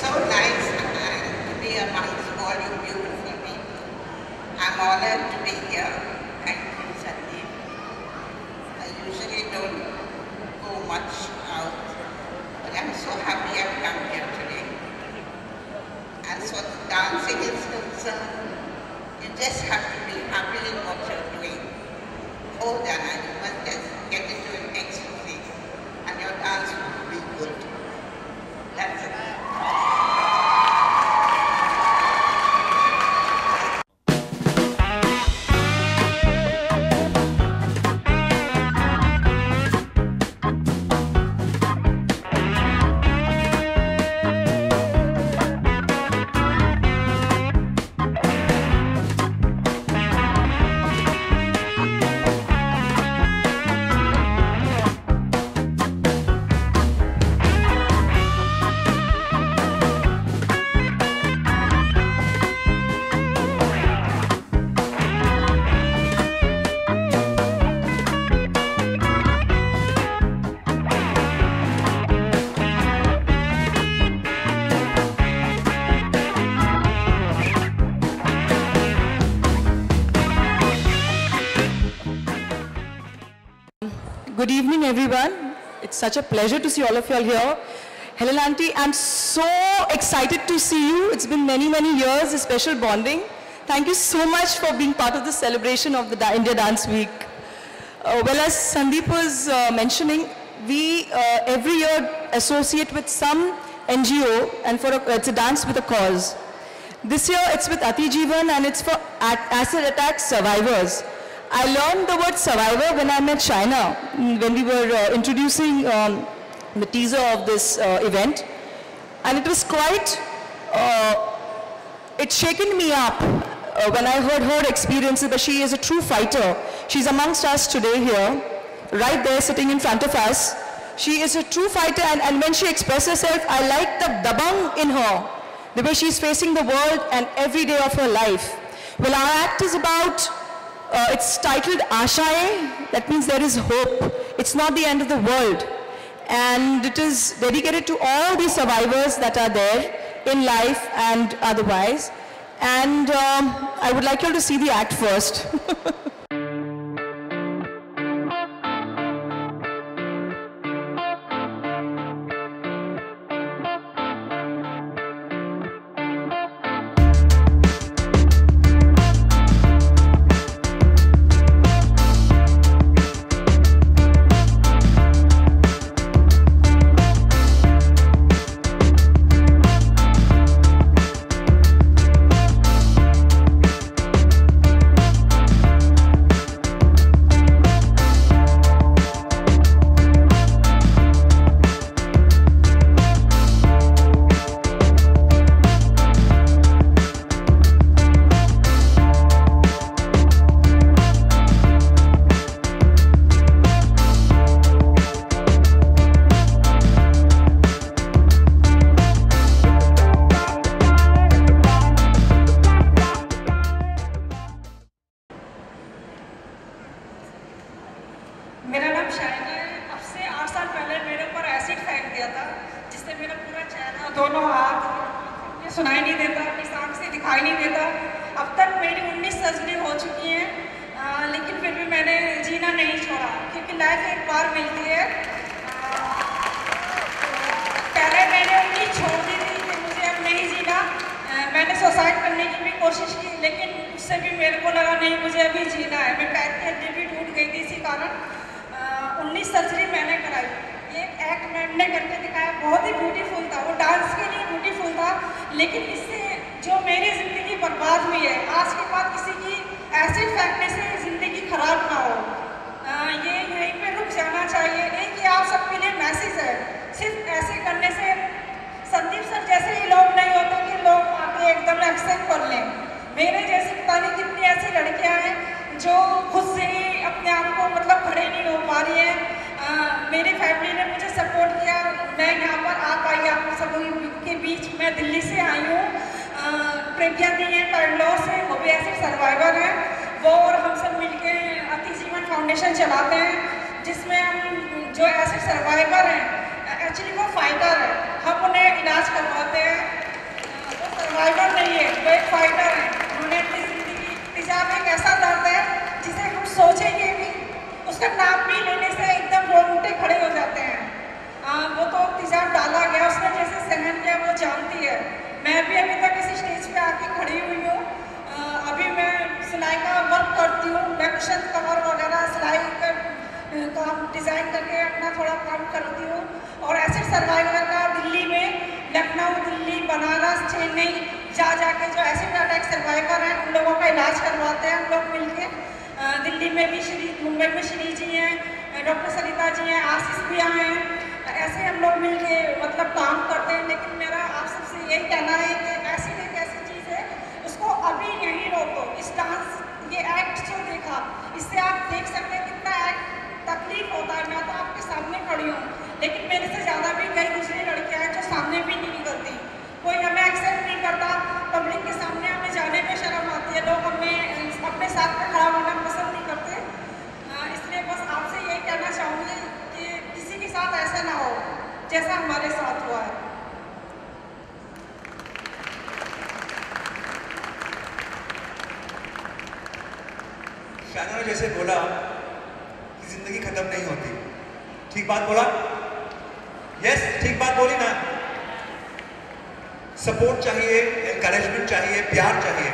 so nice to be amongst all you beautiful people. I'm honored to be here. Thank you, Sandeep. I usually don't go much out, but I'm so happy I've come here today. And so the dancing is concerned, you just have to be happy in what you're doing. Hold on, and you must just get into it ecstasy, and your dance will be good. That's it. Good evening, everyone. It's such a pleasure to see all of you all here. Helen Auntie, I'm so excited to see you. It's been many, many years, a special bonding. Thank you so much for being part of the celebration of the India Dance Week. Well, as Sandeep was mentioning, we every year associate with some NGO, and it's a dance with a cause. This year, it's with Ati Jeevan, and it's for acid attack survivors. I learned the word survivor when I met China, when we were introducing the teaser of this event. And it was quite, it shaken me up when I heard her experiences, but she is a true fighter. She's amongst us today here, right there sitting in front of us. She is a true fighter, and when she expresses herself, I like the dabang in her, the way she's facing the world and every day of her life. Well, our act is about, it's titled Ashaye, that means there is hope. It's not the end of the world. And it is dedicated to all the survivors that are there in life and otherwise. And I would like you all to see the act first. मेरा नाम shiny है। अब से 8 साल पहले मेरे ऊपर acid फेंक दिया था, जिससे मेरा पूरा चेहरा, दोनों हाथ, मुझे सुनाई नहीं देता, इस आँख से दिखाई नहीं देता। अब तक मेरी 19 सर्जरी हो चुकी हैं, लेकिन फिर भी मैंने जीना नहीं छोड़ा, क्योंकि लाइफ एक बार मिलती है। पहले मैंने उम्मीद छोड़ दी थी कि मुझे अब नहीं जीना। मैंने सुसाइड करने की भी कोशिश की, लेकिन उससे भी मेरे को लगा नहीं, मुझे अभी जीना है। मैं पैर की हड्डी भी टूट गई थी, इसी कारण 19 सर्जरी मैंने कराई। एक एक्ट मैंने करके दिखाया, बहुत ही ब्यूटीफुल था, वो डांस के लिए ब्यूटीफुल था, लेकिन इससे जो मेरी ज़िंदगी बर्बाद हुई है, आज के बाद किसी की एसिड फेंकने से ज़िंदगी खराब ना हो। ये यहीं पे रुक जाना चाहिए। एक ही आप सबके लिए मैसेज है, सिर्फ ऐसे करने से संदीप सर जैसे ही लोग नहीं होते कि लोग आके एकदम एक्सेप्ट कर लें। मेरे जैसी पता नहीं कितनी ऐसी लड़कियां हैं जो खुद से ही अपने आप को मतलब खड़े नहीं हो पा रही हैं। मेरी फैमिली ने मुझे सपोर्ट किया, मैं यहाँ पर आ पाई आप सब के बीच। मैं दिल्ली से आई हूँ, प्रज्ञा दी है पैरलॉ से, वो भी ऐसे सर्वाइवर हैं। वो और हम सब मिलके अति जीवन फाउंडेशन चलाते हैं, जिसमें हम जो ऐसे सर्वाइवर हैं एक्चुअली वो फाइटर है, हम उन्हें इलाज करवाते हैं। वो सर्वाइवर नहीं है, वो एक फाइटर है। उन्होंने अपनी ज़िंदगी, तेजाब एक ऐसा दर्द है जिसे हम सोचेंगे भी, उसका नाम भी लेने से एकदम रोंगटे खड़े हो जाते हैं। वो तो तेजाब डाला गया, उसने जैसे सहन किया वो जानती है। मैं भी अभी तक इस स्टेज पे आके खड़ी हुई हूँ। अभी मैं सिलाई का वर्क करती हूँ, मैं कुशन कवर वगैरह सिलाई का काम डिज़ाइन करके अपना थोड़ा काम करती हूँ। और एसिड सर्वाइवर का दिल्ली में, लखनऊ, दिल्ली, बनारस, चेन्नई जाके जो एसिड अटैक सर्वाइवर हैं उन लोगों का इलाज करवाते हैं हम लोग मिलके। दिल्ली में भी मुंबई में श्री जी हैं, डॉक्टर सरिता जी हैं, आशीष भी आए हैं। ऐसे हम लोग मिलके मतलब काम करते हैं। लेकिन मेरा आप सबसे यही कहना है कि एसिड एक ऐसी चीज़ है, उसको अभी यहीं रोको। इस डांस, ये एक्ट जो देखा, इससे आप देख सकते हैं कितना एक्ट तकलीफ होता है। मैं तो आपके सामने खड़ी हूँ, लेकिन मेरे से ज़्यादा भी कई दूसरी लड़कियाँ हैं जो सामने भी नहीं निकलती। कोई हमें एक्सेप्ट नहीं करता, पब्लिक के सामने हमें जाने में शर्म आती है, लोग हमें अपने साथ में खड़ा होना पसंद नहीं करते। इसलिए बस आपसे यही कहना चाहूँगी कि किसी के साथ ऐसा ना हो जैसा हमारे साथ हुआ है। शायना ने जैसे बोला कि जिंदगी खत्म नहीं होती, ठीक बात बोला? यस, ठीक बात बोली ना? सपोर्ट चाहिए, एनकरेजमेंट चाहिए, प्यार चाहिए।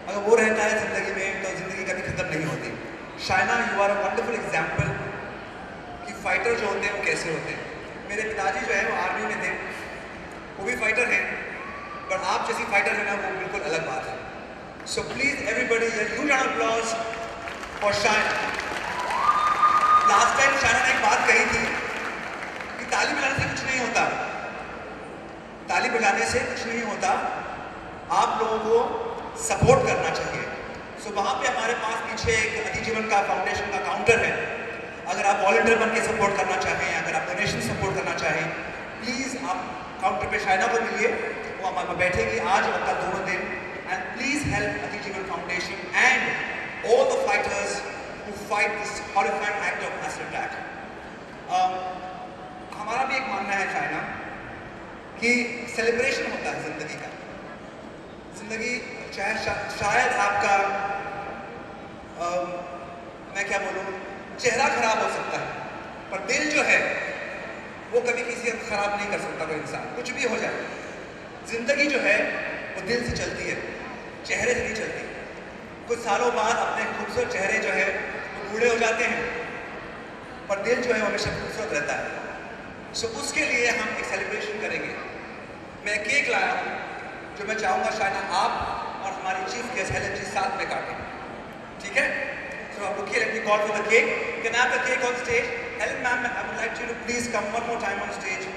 अगर वो रहता है जिंदगी में तो जिंदगी कभी खत्म नहीं होती। Shaina, you are a wonderful example कि फाइटर जो होते हैं वो कैसे होते हैं। मेरे पिताजी जो है वो आर्मी में थे, वो भी फाइटर हैं, पर आप जैसी फाइटर है ना, वो बिल्कुल अलग बात है। So please everybody, huge round of applause for Shaina. Last time Shaina ने एक बात कही थी कि ताली बजाने से कुछ नहीं होता, ताली बजाने से कुछ नहीं होता, आप लोगों को सपोर्ट करना चाहिए। सो वहाँ पे हमारे पास पीछे एक अतिजीवन का फाउंडेशन का काउंटर है। अगर आप वॉलंटियर बन के सपोर्ट करना चाहें, अगर आप डोनेशन सपोर्ट करना चाहें, प्लीज़ आप काउंटर पे शायना को मिलिए, वो हमारे बैठेगी आज और कल दोनों दिन। And please help Atijeevan foundation and all the fighters who fight this horrifying act of acid attack. हमारा भी एक मानना है शायना कि सेलिब्रेशन होता है ज़िंदगी का। ज़िंदगी शायद आपका मैं क्या बोलूँ, चेहरा खराब हो सकता है, पर दिल जो है वो कभी किसी को खराब नहीं कर सकता कोई इंसान, कुछ भी हो जाए। ज़िंदगी जो है वो दिल से चलती है, चेहरे से नहीं चलती। कुछ सालों बाद अपने खूबसूरत चेहरे जो है वो बूढ़े हो जाते हैं, पर दिल जो है हमेशा खूबसूरत रहता है। सो उसके लिए हम एक सेलिब्रेशन करेंगे। मैं केक लाया हूँ जो मैं चाहूँगा शायना आप और हमारी चीफ गेस्ट हेलन जी साथ में काटें, ठीक है? So okay, let me call for the cake. Can I have the cake on stage? Helen ma'am, I would like you to please come one more time on stage.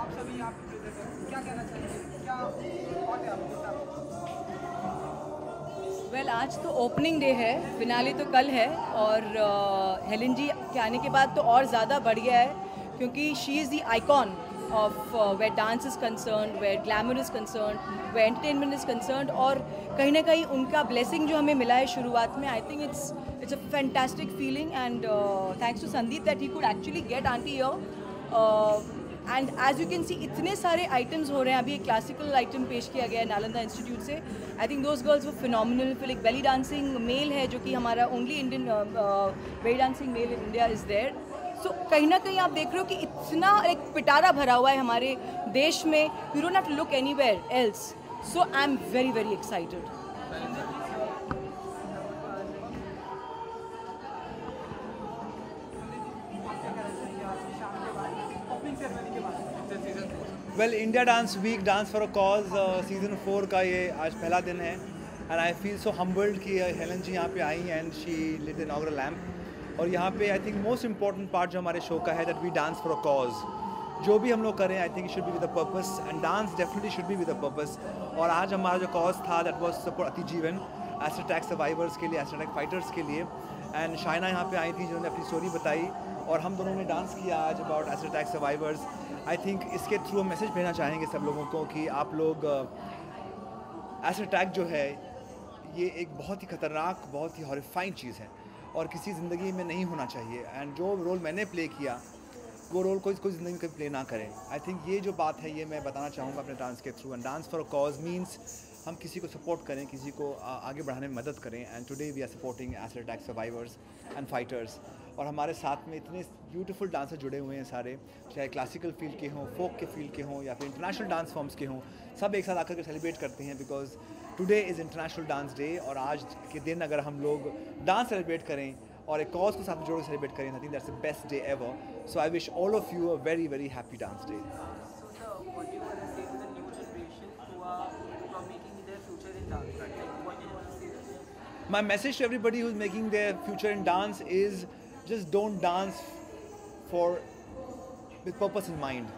आप सभी यहाँ पे present हैं, क्या कहना चाहिए, क्या बात है आपके? वेल आज तो ओपनिंग डे है, फिनाले तो कल है और हेलेन जी के आने के बाद तो और ज़्यादा बढ़ गया है क्योंकि she is the icon of where dance is concerned, where glamour is concerned, where entertainment is concerned और कहीं ना कहीं उनका blessing जो हमें मिला है शुरुआत में, I think it's a fantastic feeling and thanks to Sandeep that he could actually get auntie here and as you can see इतने सारे items हो रहे हैं. अभी एक classical item पेश किया गया है नालंदा इंस्टीट्यूट से. I think those girls were phenomenal. फिर एक belly dancing male है जो कि हमारा only Indian belly dancing male in India is there. So, कहीं ना कहीं आप देख रहे हो कि इतना एक पिटारा भरा हुआ है हमारे देश में. You don't have to look anywhere else. So I'm very very excited. Well, India Dance Week, Dance for a Cause season 4 का ये आज पहला दिन है and I feel so humbled कि हेलन जी यहाँ पे आई and she lit the inaugural lamp. और यहाँ पे I think most important part जो हमारे शो का है that we dance for a cause. जो भी हम लोग करें I think should be with a purpose and dance definitely should be with a purpose. और आज हमारा जो कॉज था that was support Atijeevan acid attack survivors के लिए, एसिड अटैक फाइटर्स के लिए. एंड शाइना यहाँ पे आई थी जिन्होंने अपनी स्टोरी बताई और हम दोनों ने डांस किया आज about acid attack survivors. I think इसके थ्रू हम मैसेज भेजना चाहेंगे सब लोगों को कि आप लोग एसिड अटैक जो है ये एक बहुत ही ख़तरनाक, बहुत ही हॉरिफाइंग चीज़ है और किसी ज़िंदगी में नहीं होना चाहिए. एंड जो रोल मैंने प्ले किया वो रोल कोई ज़िंदगी में कभी प्ले ना करें. आई थिंक ये जो बात है ये मैं बताना चाहूँगा अपने डांस के through. And dance for a cause means हम किसी को सपोर्ट करें, किसी को आगे बढ़ाने में मदद करें. And today we are supporting acid attack survivors and fighters. और हमारे साथ में इतने ब्यूटीफुल डांसर जुड़े हुए हैं सारे, चाहे क्लासिकल फील्ड के हों, फोक के फील्ड के हों या फिर इंटरनेशनल डांस फॉर्म्स के हों. सब एक साथ आकर के सेलिब्रेट करते हैं because today is international dance day. और आज के दिन अगर हम लोग डांस सेलिब्रेट करें और एक कॉज के साथ जोड़ सेलिब्रेट करें, I think that's the best day ever. So I wish all of you a very very happy dance day. My message to everybody who's making their future in dance is just don't dance with purpose in mind.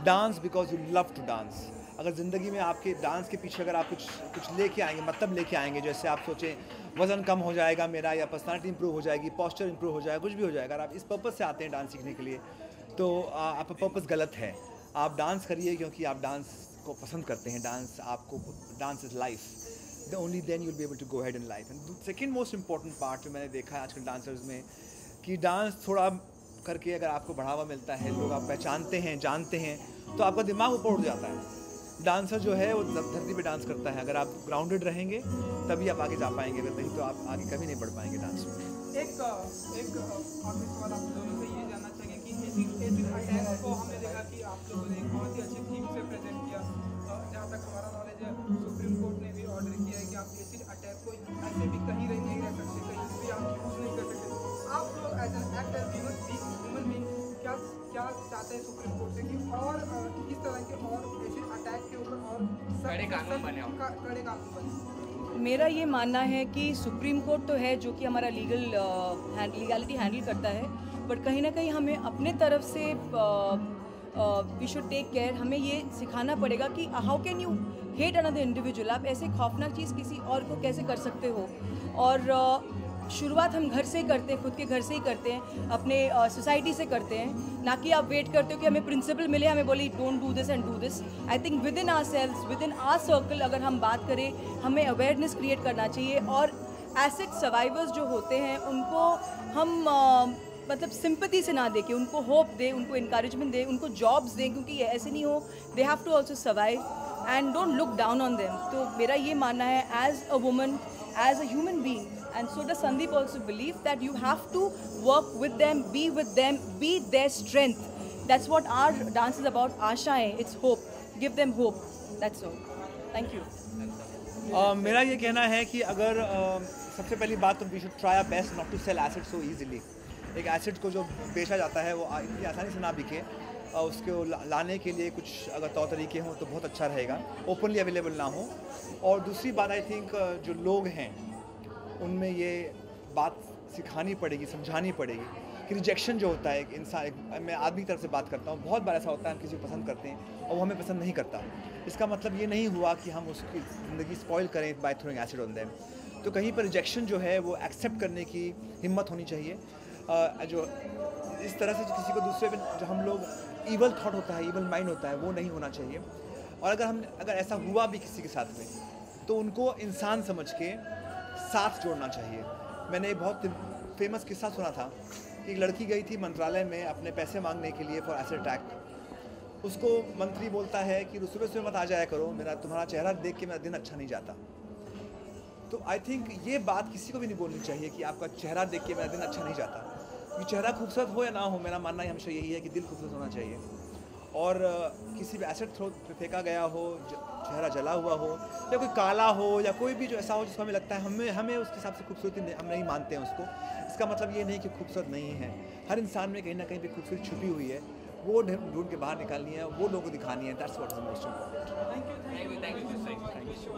Dance because you love to dance. अगर ज़िंदगी में आपके dance के पीछे अगर आप कुछ लेके आएंगे, मतलब लेके आएंगे, जैसे आप सोचें वज़न कम हो जाएगा मेरा या पर्सनालिटी इंप्रूव हो जाएगी, पोस्चर इंप्रूव हो जाएगा, कुछ भी हो जाएगा. अगर आप इस पर्पस से आते हैं डांस सीखने के लिए तो आपका पर्पस गलत है. आप डांस करिए क्योंकि आप डांस को पसंद करते हैं. Dance is life. Only then you'll be able to go ahead in life. And the second most important part जो मैंने देखा है आजकल डांसर्स में कि डांस थोड़ा करके अगर आपको बढ़ावा मिलता है, लोग आप पहचानते हैं, जानते हैं, तो आपका दिमाग ऊपर उठ जाता है. डांसर जो है वो धरती पे डांस करता है. अगर आप ग्राउंडेड रहेंगे तभी आप आगे जा पाएंगे, अगर नहीं तो आप आगे कभी नहीं बढ़ पाएंगे डांस में. एक आखिरी सवाल आप दोनों से ये जानना चाहिए कि एसिड अटैक को हमने देखा कि आप लोगों ने एक बहुत ही अच्छी थीम से प्रेजेंट किया. जहाँ तक हमारा नॉलेज है सुप्रीम कोर्ट ने भी ऑर्डर किया है कि आप एसिड अटैक को ऐसे भी कहीं नहीं रह सकते, कहीं भी आप यूज़ नहीं कर सकते. आप लोग as an actor human being क्या चाहते हैं सुप्रीम कोर्ट से कि और किस तरह के और एसिड अटैक के ऊपर और कड़े कानून बने? मेरा ये मानना है कि सुप्रीम कोर्ट तो है जो कि हमारा लीगैलिटी हैंडल करता है, बट कहीं ना कहीं हमें अपने तरफ से वी शुड टेक केयर. हमें ये सिखाना पड़ेगा कि how can you hate another individual. आप ऐसे खौफनाक चीज़ किसी और को कैसे कर सकते हो. और शुरुआत हम घर से ही करते हैं, खुद के घर से ही करते हैं, अपने सोसाइटी से करते हैं, ना कि आप वेट करते हो कि हमें प्रिंसिपल मिले, हमें बोले don't do this and do this. I think within our cells, within our circle अगर हम बात करें, हमें अवेयरनेस क्रिएट करना चाहिए. और एसिड सर्वाइवर्स जो होते हैं उनको हम मतलब सिंपैथी से ना दे के उनको होप दे, उनको इनकरेजमेंट दे, उनको जॉब्स दें, क्योंकि ऐसे नहीं हो, they have to also survive and don't look down on them. तो मेरा ये मानना है as a woman, as a human being, and so does Sandeep also believe that you have to work with them, be their strength. That's what our dance is about. Ashaएं, it's hope. Give them hope. That's all. Thank you. मेरा ये कहना है कि अगर सबसे पहली बात तो we should try our best not to sell acid so easily. एक एसिड को जो बेचा जाता है वो इतनी आसानी से ना बिके, उसको लाने के लिए कुछ अगर तौर तरीके हों तो बहुत अच्छा रहेगा, ओपनली अवेलेबल ना हो. और दूसरी बात आई थिंक जो लोग हैं उनमें ये बात सिखानी पड़ेगी, समझानी पड़ेगी कि रिजेक्शन जो होता है एक इंसान, मैं आदमी की तरफ से बात करता हूँ, बहुत बार ऐसा होता है हम किसी को पसंद करते हैं और वो हमें पसंद नहीं करता। इसका मतलब ये नहीं हुआ कि हम उसकी ज़िंदगी स्पॉइल करें by throwing acid on them. तो कहीं पर रिजेक्शन जो है वो एक्सेप्ट करने की हिम्मत होनी चाहिए। जो इस तरह से किसी को दूसरे पे जो हम लोग ईवल थॉट होता है, ईवल माइंड होता है, वो नहीं होना चाहिए। और अगर ऐसा हुआ भी किसी के साथ में तो उनको इंसान समझ के साथ जोड़ना चाहिए। मैंने बहुत फेमस किस्सा सुना था कि एक लड़की गई थी मंत्रालय में अपने पैसे मांगने के लिए फॉर एसिड अटैक। उसको मंत्री बोलता है कि सुबह सुबह मत आ जाया करो, तुम्हारा चेहरा देख के मेरा दिन अच्छा नहीं जाता। तो आई थिंक ये बात किसी को भी नहीं बोलनी चाहिए कि आपका चेहरा देख के मेरा दिन अच्छा नहीं जाता। क्योंकि चेहरा खूबसूरत हो या ना हो, मेरा मानना हमेशा यही है कि दिल खूबसूरत होना चाहिए। और किसी भी एसिड थ्रो फेंका गया हो, चेहरा जला हुआ हो या कोई काला हो या कोई भी जो ऐसा हो जिसको हमें लगता है हमें उसके हिसाब से खूबसूरती हम नहीं मानते हैं उसको, इसका मतलब ये नहीं कि खूबसूरत नहीं है। हर इंसान में कहीं ना कहीं भी खूबसूरती छुपी हुई है, वो ढूंढ के बाहर निकालनी है, वो लोगों को दिखानी है। That's what is most important. Thank you.